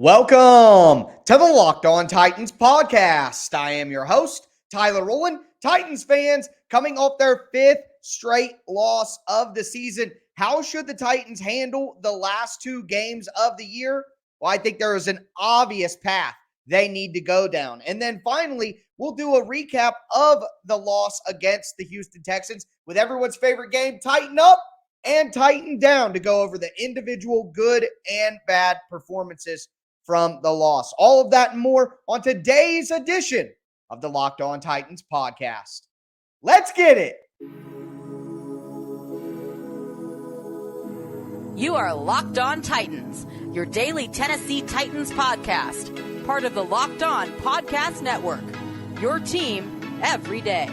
Welcome to the Locked On Titans podcast. I am your host, Tyler Rowland. Titans fans coming off their fifth straight loss of the season. How should the Titans handle the last two games of the year? Well, I think there is an obvious path they need to go down. And then finally, we'll do a recap of the loss against the Houston Texans with everyone's favorite game, Tighten Up and Tighten Down, to go over the individual good and bad performances from the loss. All of that and more on today's edition of the Locked On Titans podcast. Let's get it. You are Locked On Titans, your daily Tennessee Titans podcast, part of the Locked On Podcast Network, your team every day.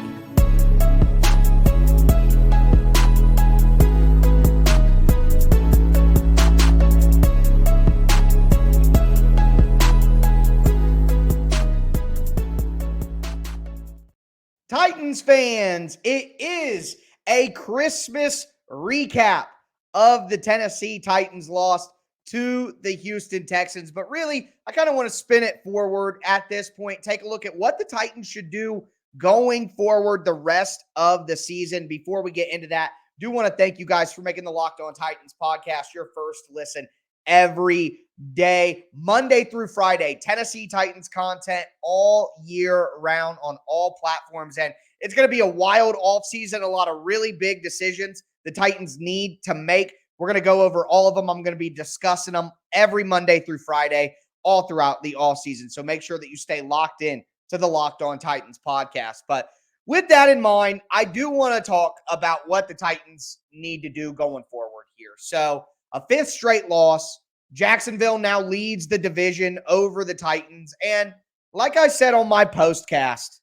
Titans fans, it is a Christmas recap of the Tennessee Titans loss to the Houston Texans. But really, I kind of want to spin it forward at this point. Take a look at what the Titans should do going forward the rest of the season. Before we get into that, I do want to thank you guys for making the Locked On Titans podcast your first listen every day, Monday through Friday. Tennessee Titans content all year round on all platforms. And it's going to be a wild offseason, a lot of really big decisions the Titans need to make. We're going to go over all of them. I'm going to be discussing them every Monday through Friday, all throughout the offseason. So make sure that you stay locked in to the Locked On Titans podcast. But with that in mind, I do want to talk about what the Titans need to do going forward here. So a fifth straight loss. Jacksonville now leads the division over the Titans. And like I said on my postcast,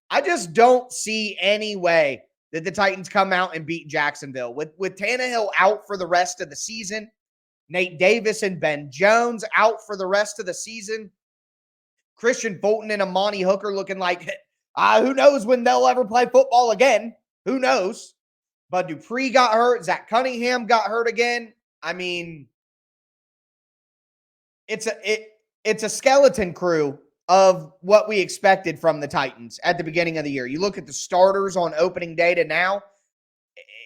I just don't see any way that the Titans come out and beat Jacksonville. With Tannehill out for the rest of the season, Nate Davis and Ben Jones out for the rest of the season, Christian Fulton and Amani Hooker looking like, who knows when they'll ever play football again? Who knows? Bud Dupree got hurt. Zach Cunningham got hurt again. I mean, it's a skeleton crew of what we expected from the Titans at the beginning of the year. You look at the starters on opening day to now,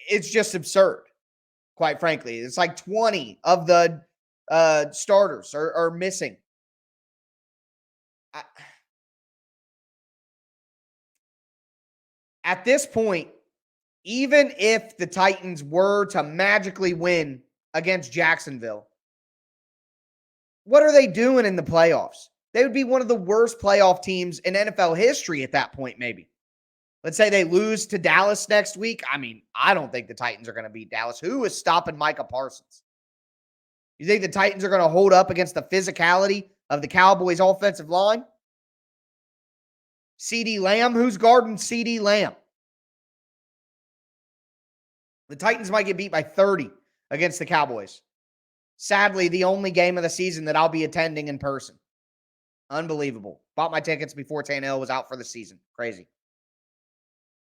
it's just absurd, quite frankly. It's like 20 of the starters are missing. At this point, even if the Titans were to magically win against Jacksonville, what are they doing in the playoffs? They would be one of the worst playoff teams in NFL history at that point, maybe. Let's say they lose to Dallas next week. I mean, I don't think the Titans are going to beat Dallas. Who is stopping Micah Parsons? You think the Titans are going to hold up against the physicality of the Cowboys' offensive line? CeeDee Lamb? Who's guarding CeeDee Lamb? The Titans might get beat by 30 against the Cowboys. Sadly, the only game of the season that I'll be attending in person. Unbelievable. Bought my tickets before Tannehill was out for the season. Crazy.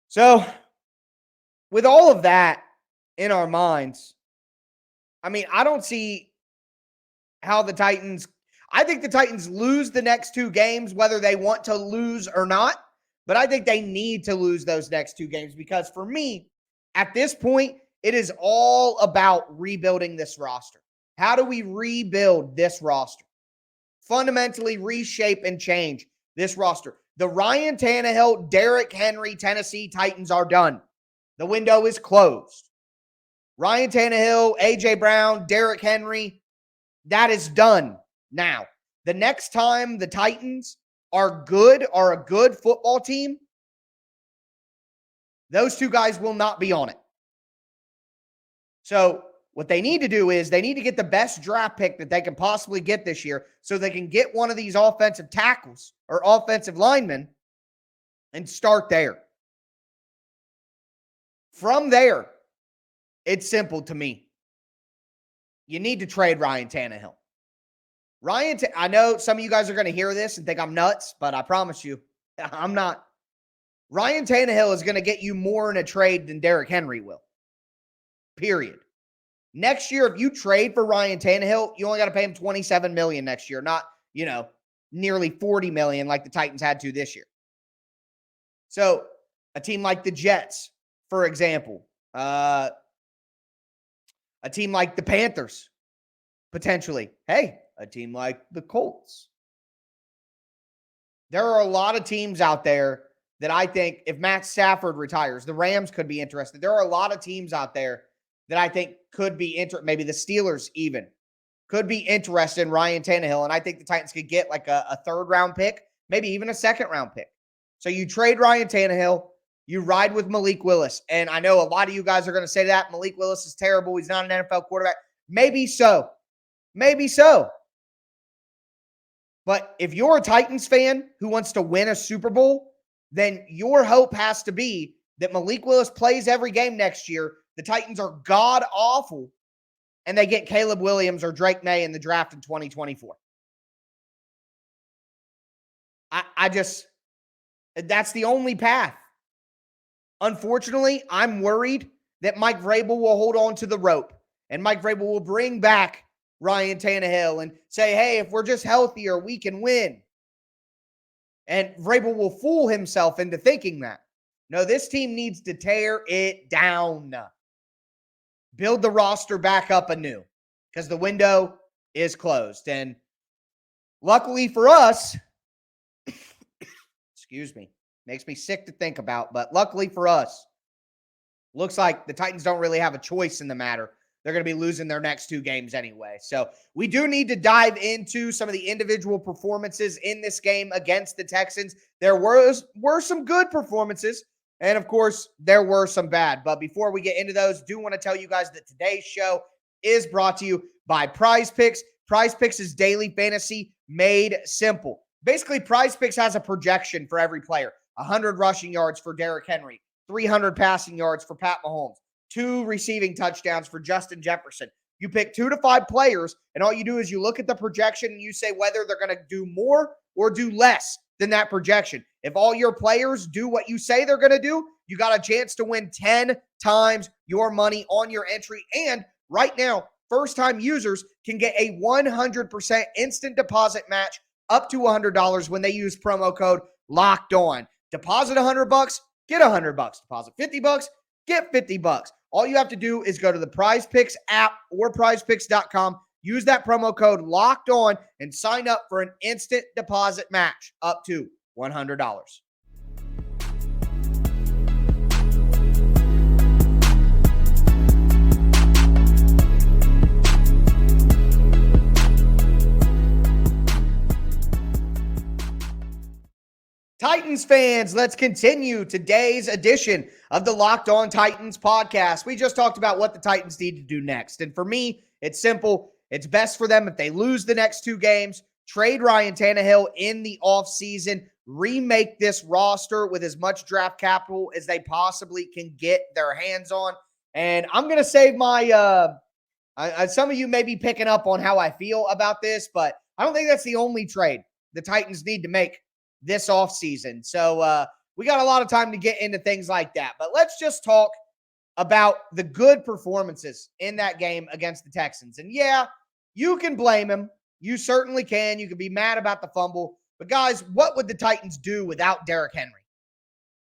So, with all of that in our minds, I mean, I don't see how the Titans, I think the Titans lose the next two games, whether they want to lose or not. But I think they need to lose those next two games because for me, at this point, it is all about rebuilding this roster. How do we rebuild this roster? Fundamentally reshape and change this roster. The Ryan Tannehill, Derrick Henry, Tennessee Titans are done. The window is closed. Ryan Tannehill, A.J. Brown, Derrick Henry, that is done now. The next time the Titans are a good football team, those two guys will not be on it. So what they need to do is they need to get the best draft pick that they can possibly get this year so they can get one of these offensive tackles or offensive linemen and start there. From there, it's simple to me. You need to trade Ryan Tannehill. I know some of you guys are going to hear this and think I'm nuts, but I promise you, I'm not. Ryan Tannehill is going to get you more in a trade than Derrick Henry will. Period. Next year, if you trade for Ryan Tannehill, you only got to pay him $27 million next year, not, nearly $40 million like the Titans had to this year. So a team like the Jets, for example, a team like the Panthers, potentially. Hey, a team like the Colts. There are a lot of teams out there that I think if Matt Stafford retires, the Rams could be interested. There are a lot of teams out there that I think could be interested. Maybe the Steelers even could be interested in Ryan Tannehill. And I think the Titans could get like a third-round pick, maybe even a second-round pick. So you trade Ryan Tannehill, you ride with Malik Willis. And I know a lot of you guys are going to say that. Malik Willis is terrible. He's not an NFL quarterback. Maybe so. Maybe so. But if you're a Titans fan who wants to win a Super Bowl, then your hope has to be that Malik Willis plays every game next year. The Titans are god-awful, and they get Caleb Williams or Drake May in the draft in 2024. That's the only path. Unfortunately, I'm worried that Mike Vrabel will hold on to the rope, and Mike Vrabel will bring back Ryan Tannehill and say, hey, if we're just healthier, we can win. And Vrabel will fool himself into thinking that. No, this team needs to tear it down. Build the roster back up anew because the window is closed. And luckily for us, excuse me, makes me sick to think about, but luckily for us, looks like the Titans don't really have a choice in the matter. They're going to be losing their next 2 games anyway. So we do need to dive into some of the individual performances in this game against the Texans. There were some good performances, and of course, there were some bad. But before we get into those, do want to tell you guys that today's show is brought to you by Prize Picks. Prize Picks is daily fantasy made simple. Basically, Prize Picks has a projection for every player. 100 rushing yards for Derrick Henry, 300 passing yards for Pat Mahomes, 2 receiving touchdowns for Justin Jefferson. You pick 2 to 5 players, and all you do is you look at the projection and you say whether they're going to do more or do less than that projection. If all your players do what you say they're going to do, you got a chance to win 10 times your money on your entry. And right now, first-time users can get a 100% instant deposit match up to $100 when they use promo code Locked On. Deposit $100, get $100. Deposit $50, get $50. All you have to do is go to the Prize Picks app or prizepicks.com, use that promo code Locked On, and sign up for an instant deposit match up to $100. Titans fans, let's continue today's edition of the Locked On Titans podcast. We just talked about what the Titans need to do next. And for me, it's simple. It's best for them if they lose the next 2 games, trade Ryan Tannehill in the offseason, remake this roster with as much draft capital as they possibly can get their hands on. And I'm going to save my some of you may be picking up on how I feel about this, but I don't think that's the only trade the Titans need to make this offseason. So we got a lot of time to get into things like that. But let's just talk about the good performances in that game against the Texans. And yeah, you can blame him. You certainly can. You can be mad about the fumble. But guys, what would the Titans do without Derrick Henry?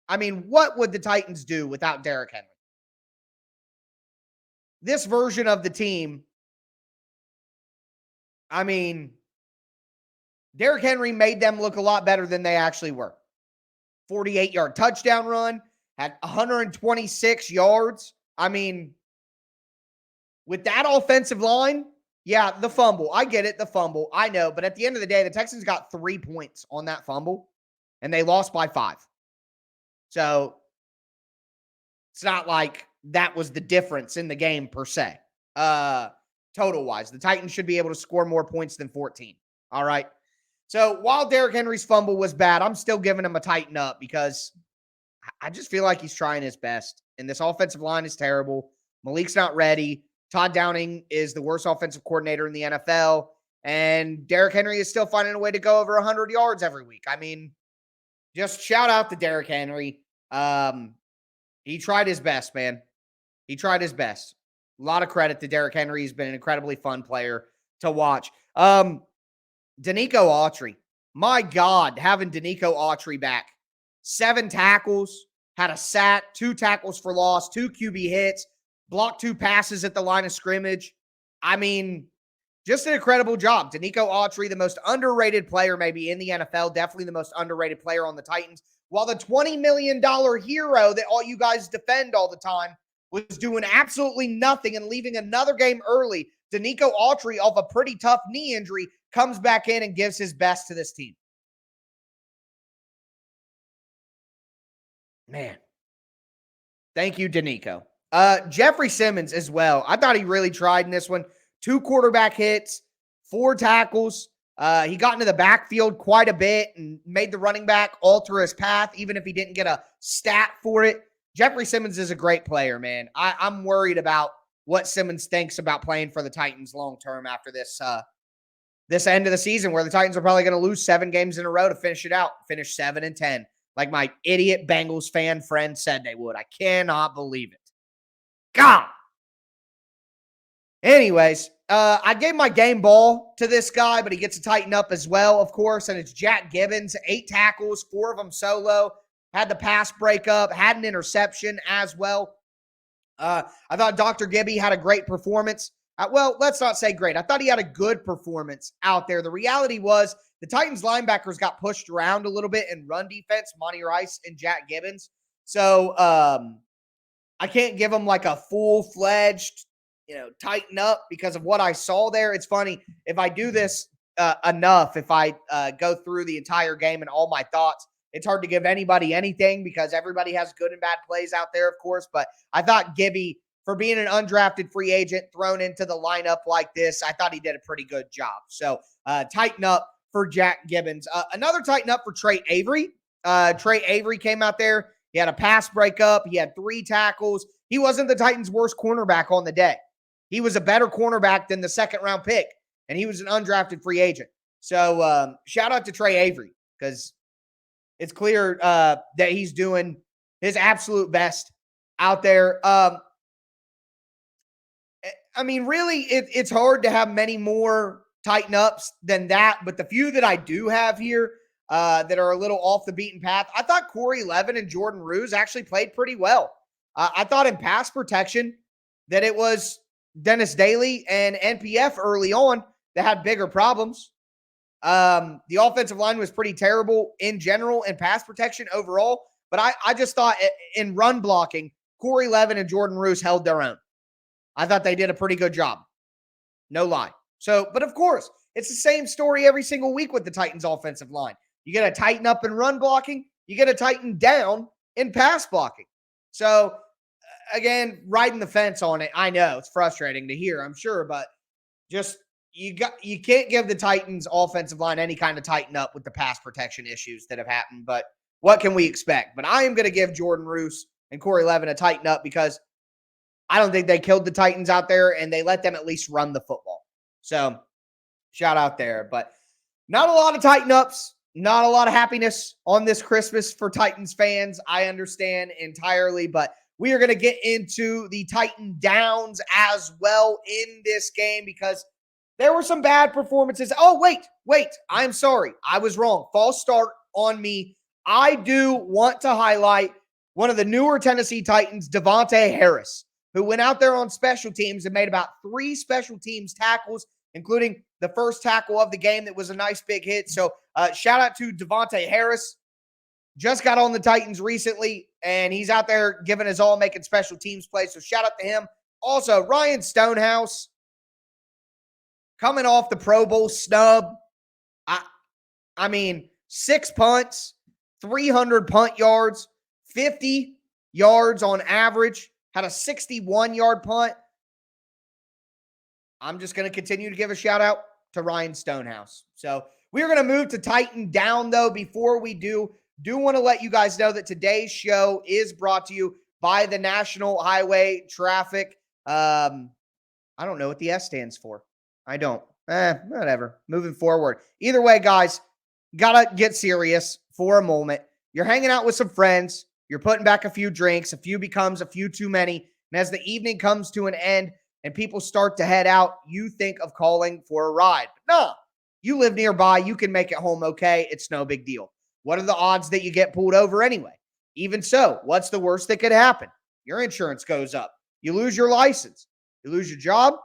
I mean, what would the Titans do without Derrick Henry? This version of the team, I mean, Derrick Henry made them look a lot better than they actually were. 48-yard touchdown run, had 126 yards. I mean, with that offensive line, yeah, the fumble. I get it, the fumble. I know. But at the end of the day, the Texans got 3 points on that fumble, and they lost by 5. So it's not like that was the difference in the game per se. Total-wise, the Titans should be able to score more points than 14. All right? So while Derrick Henry's fumble was bad, I'm still giving him a tighten up because I just feel like he's trying his best. And this offensive line is terrible. Malik's not ready. Todd Downing is the worst offensive coordinator in the NFL. And Derrick Henry is still finding a way to go over 100 yards every week. I mean, just shout out to Derrick Henry. He tried his best, man. He tried his best. A lot of credit to Derrick Henry. He's been an incredibly fun player to watch. Denico Autry. My God, having Denico Autry back. 7 tackles, had a sack, 2 tackles for loss, 2 QB hits, blocked 2 passes at the line of scrimmage. I mean, just an incredible job. Denico Autry, the most underrated player maybe in the NFL, definitely the most underrated player on the Titans. While the $20 million hero that all you guys defend all the time was doing absolutely nothing and leaving another game early, Denico Autry, off a pretty tough knee injury, comes back in and gives his best to this team. Man. Thank you, Denico. Jeffrey Simmons as well. I thought he really tried in this one. 2 quarterback hits, 4 tackles. He got into the backfield quite a bit and made the running back alter his path, even if he didn't get a stat for it. Jeffrey Simmons is a great player, man. I'm worried about what Simmons thinks about playing for the Titans long-term after this end of the season, where the Titans are probably going to lose 7 games in a row to finish it out, finish 7-10. Like my idiot Bengals fan friend said they would. I cannot believe it. God. Anyways, I gave my game ball to this guy, but he gets to tighten up as well, of course, and it's Jack Gibbens. 8 tackles, 4 of them solo. Had the pass breakup, had an interception as well. I thought Dr. Gibby had a great performance. Well, let's not say great. I thought he had a good performance out there. The reality was the Titans linebackers got pushed around a little bit in run defense, Monty Rice and Jack Gibbens. So I can't give him like a full-fledged, tighten up because of what I saw there. It's funny, if I do this enough, if I go through the entire game and all my thoughts, it's hard to give anybody anything because everybody has good and bad plays out there, of course. But I thought Gibby, for being an undrafted free agent thrown into the lineup like this, I thought he did a pretty good job. So tighten up for Jack Gibbens. Another tighten up for Trey Avery. Trey Avery came out there. He had a pass breakup. He had 3 tackles. He wasn't the Titans' worst cornerback on the day. He was a better cornerback than the 2nd-round pick, and he was an undrafted free agent. So shout out to Trey Avery because it's clear that he's doing his absolute best out there. I mean, really, it's hard to have many more tighten ups than that, but the few that I do have here that are a little off the beaten path, I thought Corey Levin and Jordan Ruse actually played pretty well. I thought in pass protection that it was Dennis Daly and NPF early on that had bigger problems. The offensive line was pretty terrible in general and pass protection overall, but I just thought in run blocking, Corey Levin and Jordan Ruse held their own. I thought they did a pretty good job. No lie. So, but of course, it's the same story every single week with the Titans offensive line. You got to tighten up in run blocking. You got to tighten down in pass blocking. So, again, riding the fence on it. I know it's frustrating to hear, I'm sure, but just you can't give the Titans offensive line any kind of tighten up with the pass protection issues that have happened. But what can we expect? But I am going to give Jordan Ruse and Corey Levin a tighten up because I don't think they killed the Titans out there, and they let them at least run the football. So, shout out there. But not a lot of tighten ups, not a lot of happiness on this Christmas for Titans fans. I understand entirely, but we are going to get into the Titan downs as well in this game because there were some bad performances. Oh, wait. I'm sorry. I was wrong. False start on me. I do want to highlight one of the newer Tennessee Titans, Devontae Harris, who went out there on special teams and made about 3 special teams tackles, including the first tackle of the game that was a nice big hit. So shout out to Devontae Harris. Just got on the Titans recently, and he's out there giving his all, making special teams plays. So shout out to him. Also, Ryan Stonehouse, coming off the Pro Bowl snub. I mean, 6 punts, 300 punt yards, 50 yards on average, had a 61-yard punt. I'm just going to continue to give a shout out to Ryan Stonehouse. So we're going to move to Titan down, though. Before we do want to let you guys know that today's show is brought to you by the National Highway Traffic. I don't know what the S stands for. I don't. Whatever. Moving forward. Either way, guys, gotta get serious for a moment. You're hanging out with some friends. You're putting back a few drinks. A few becomes a few too many. And as the evening comes to an end, and people start to head out, you think of calling for a ride. But no, you live nearby. You can make it home okay. It's no big deal. What are the odds that you get pulled over anyway? Even so, what's the worst that could happen? Your insurance goes up. You lose your license. You lose your job.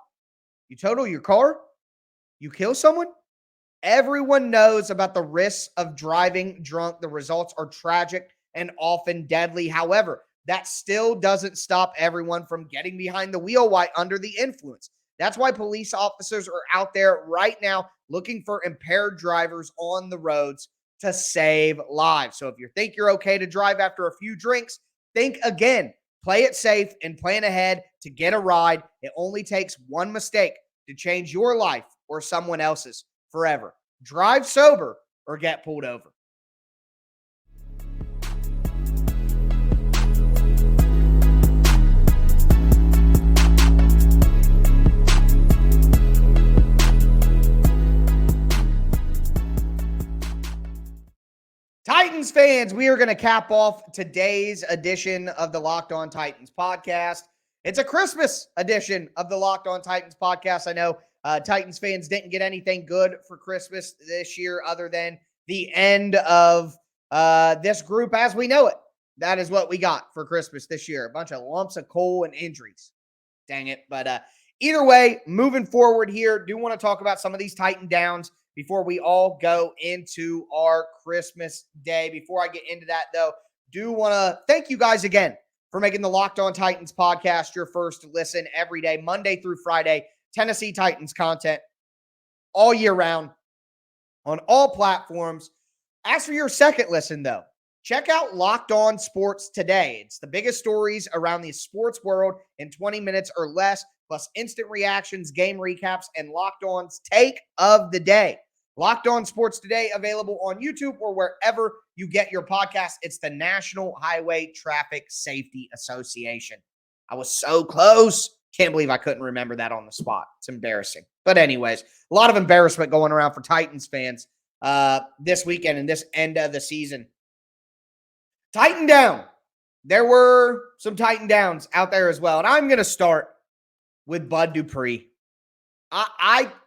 You total your car. You kill someone. Everyone knows about the risks of driving drunk. The results are tragic and often deadly. However, that still doesn't stop everyone from getting behind the wheel while under the influence. That's why police officers are out there right now looking for impaired drivers on the roads to save lives. So if you think you're okay to drive after a few drinks, think again. Play it safe and plan ahead to get a ride. It only takes one mistake to change your life or someone else's forever. Drive sober or get pulled over. Titans fans, we are going to cap off today's edition of the Locked On Titans podcast. It's a Christmas edition of the Locked On Titans podcast. I know Titans fans didn't get anything good for Christmas this year other than the end of this group as we know it. That is what we got for Christmas this year. A bunch of lumps of coal and injuries. Dang it. But either way, moving forward here, do want to talk about some of these Titan downs before we all go into our Christmas day. Before I get into that, though, do want to thank you guys again for making the Locked On Titans podcast your first listen every day, Monday through Friday. Tennessee Titans content all year round on all platforms. As for your second listen, though, check out Locked On Sports Today. It's the biggest stories around the sports world in 20 minutes or less, plus instant reactions, game recaps, and Locked On's take of the day. Locked On Sports Today, available on YouTube or wherever you get your podcast. It's the National Highway Traffic Safety Association. I was so close. Can't believe I couldn't remember that on the spot. It's embarrassing. But anyways, a lot of embarrassment going around for Titans fans this weekend and this end of the season. Titan down. There were some Titan downs out there as well. And I'm going to start with Bud Dupree.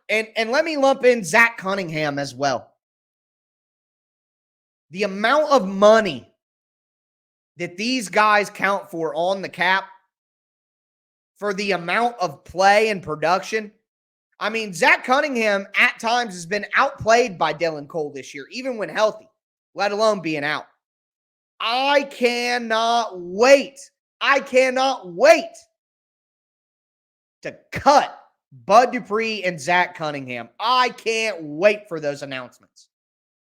And let me lump in Zach Cunningham as well. The amount of money that these guys count for on the cap, for the amount of play and production. I mean, Zach Cunningham at times has been outplayed by Dylan Cole this year, even when healthy, let alone being out. I cannot wait to cut Bud Dupree and Zach Cunningham. I can't wait for those announcements.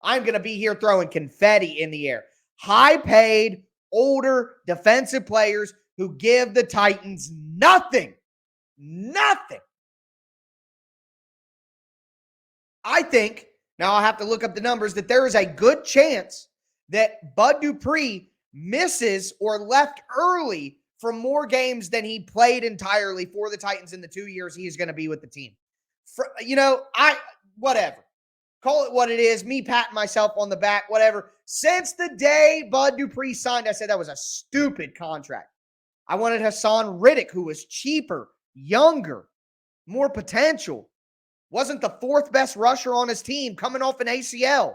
I'm going to be here throwing confetti in the air. High-paid, older defensive players who give the Titans nothing. I think, now I'll have to look up the numbers, that there is a good chance that Bud Dupree misses or left early from more games than he played entirely for the Titans in the 2 years he is going to be with the team. Whatever. Call it what it is. Me patting myself on the back, whatever. Since the day Bud Dupree signed, I said that was a stupid contract. I wanted Hassan Riddick, who was cheaper, younger, more potential. Wasn't the fourth best rusher on his team coming off an ACL.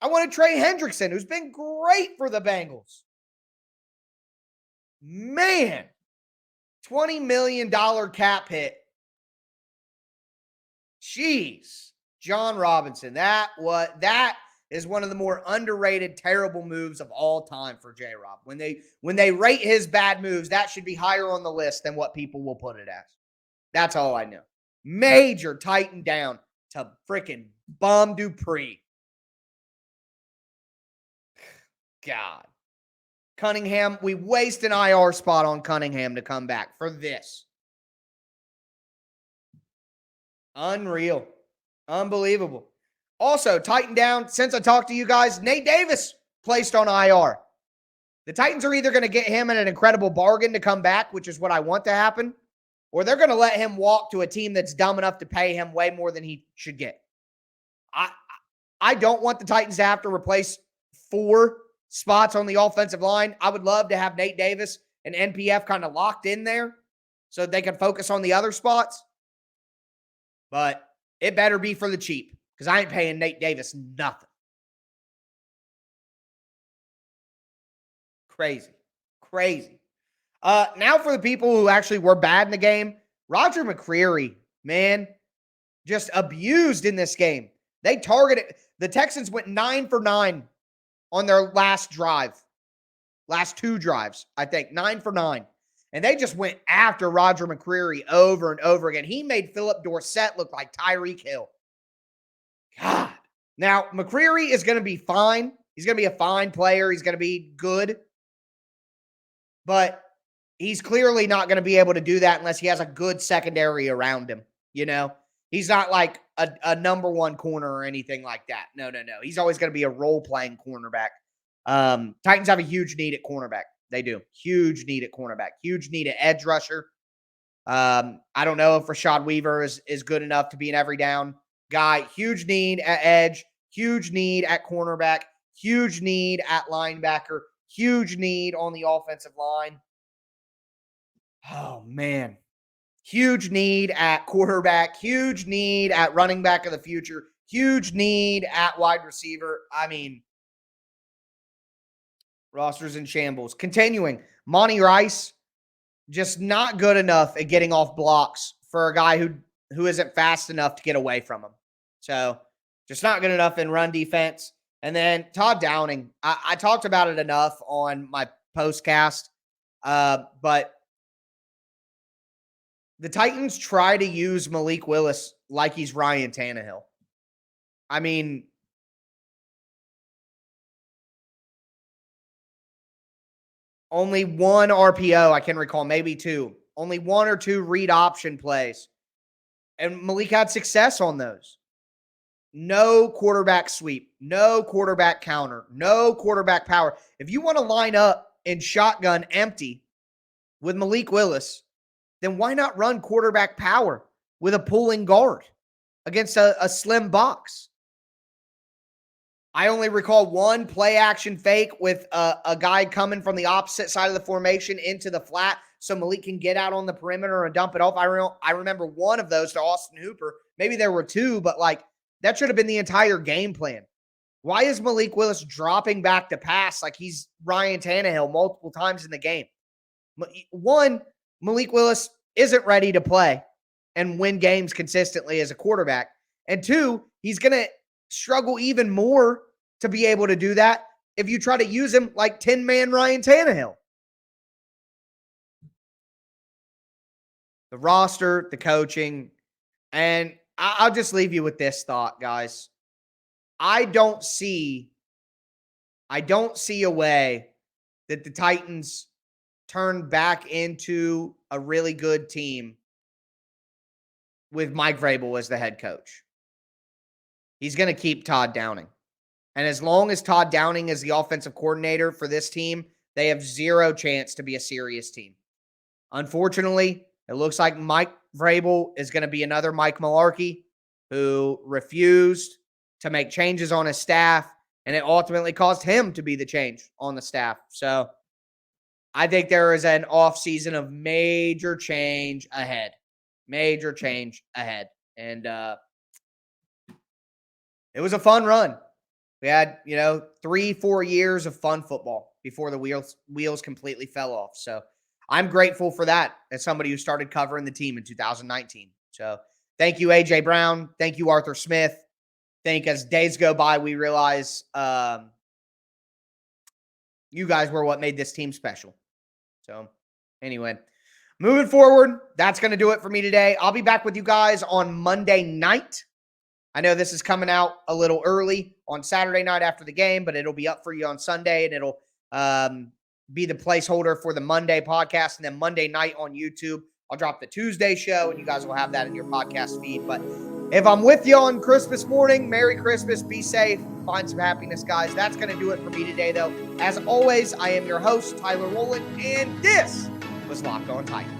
I wanted Trey Hendrickson, who's been great for the Bengals. Man, $20 million cap hit. Jeez. John Robinson. That is one of the more underrated, terrible moves of all time for J-Rob. When they rate his bad moves, that should be higher on the list than what people will put it as. That's all I know. Major Titan down to freaking Bum Dupree. God. Cunningham, we waste an IR spot on Cunningham to come back for this. Unreal. Unbelievable. Also, Titan down, since I talked to you guys, Nate Davis placed on IR. The Titans are either going to get him at an incredible bargain to come back, which is what I want to happen, or they're going to let him walk to a team that's dumb enough to pay him way more than he should get. I don't want the Titans to have to replace 4 spots on the offensive line. I would love to have Nate Davis and NPF kind of locked in there. so they can focus on the other spots. But it better be for the cheap, because I ain't paying Nate Davis nothing. Crazy. Now for the people who actually were bad in the game, Roger McCreary, man, just abused in this game. They targeted, the Texans went 9 for 9 on their last two drives, I think, 9 for 9. And they just went after Roger McCreary over and over again. He made Philip Dorsett look like Tyreek Hill. God. Now, McCreary is going to be fine. He's going to be a fine player. He's going to be good. But he's clearly not going to be able to do that unless he has a good secondary around him. You know, he's not like a number one corner or anything like that. No. He's always going to be a role-playing cornerback. Titans have a huge need at cornerback. They do. Huge need at cornerback. Huge need at edge rusher. I don't know if Rashad Weaver is good enough to be an every down guy. Huge need at edge. Huge need at cornerback. Huge need at linebacker. Huge need on the offensive line. Oh, man. Huge need at quarterback. Huge need at running back of the future. Huge need at wide receiver. I mean, rosters in shambles. Continuing, Monty Rice, just not good enough at getting off blocks for a guy who isn't fast enough to get away from him. So, just not good enough in run defense. And then Todd Downing, I talked about it enough on my postcast, but the Titans try to use Malik Willis like he's Ryan Tannehill. I mean, only one RPO, I can recall, maybe two. Only one or two read option plays. And Malik had success on those. No quarterback sweep. No quarterback counter. No quarterback power. If you want to line up in shotgun empty with Malik Willis, then why not run quarterback power with a pulling guard against a slim box? I only recall one play action fake with a guy coming from the opposite side of the formation into the flat so Malik can get out on the perimeter and dump it off. I remember one of those to Austin Hooper. Maybe there were two, but like that should have been the entire game plan. Why is Malik Willis dropping back to pass like he's Ryan Tannehill multiple times in the game? One, Malik Willis isn't ready to play and win games consistently as a quarterback. And two, he's going to struggle even more to be able to do that if you try to use him like 10-man Ryan Tannehill. The roster, the coaching, and I'll just leave you with this thought, guys. I don't see a way that the Titans turn back into a really good team with Mike Vrabel as the head coach. He's going to keep Todd Downing. And as long as Todd Downing is the offensive coordinator for this team, they have zero chance to be a serious team. Unfortunately, it looks like Mike Vrabel is going to be another Mike Mularkey who refused to make changes on his staff, and it ultimately caused him to be the change on the staff. So I think there is an offseason of major change ahead. Major change ahead. And it was a fun run. We had, 3-4 years of fun football before the wheels completely fell off. So I'm grateful for that as somebody who started covering the team in 2019. So thank you, A.J. Brown. Thank you, Arthur Smith. I think as days go by, we realize you guys were what made this team special. So anyway, moving forward, that's going to do it for me today. I'll be back with you guys on Monday night. I know this is coming out a little early on Saturday night after the game, but it'll be up for you on Sunday, and it'll be the placeholder for the Monday podcast. And then Monday night on YouTube, I'll drop the Tuesday show, and you guys will have that in your podcast feed. But if I'm with you on Christmas morning, Merry Christmas, be safe, find some happiness, guys. That's going to do it for me today, though. As always, I am your host, Tyler Rowland, and this was Locked On Titans.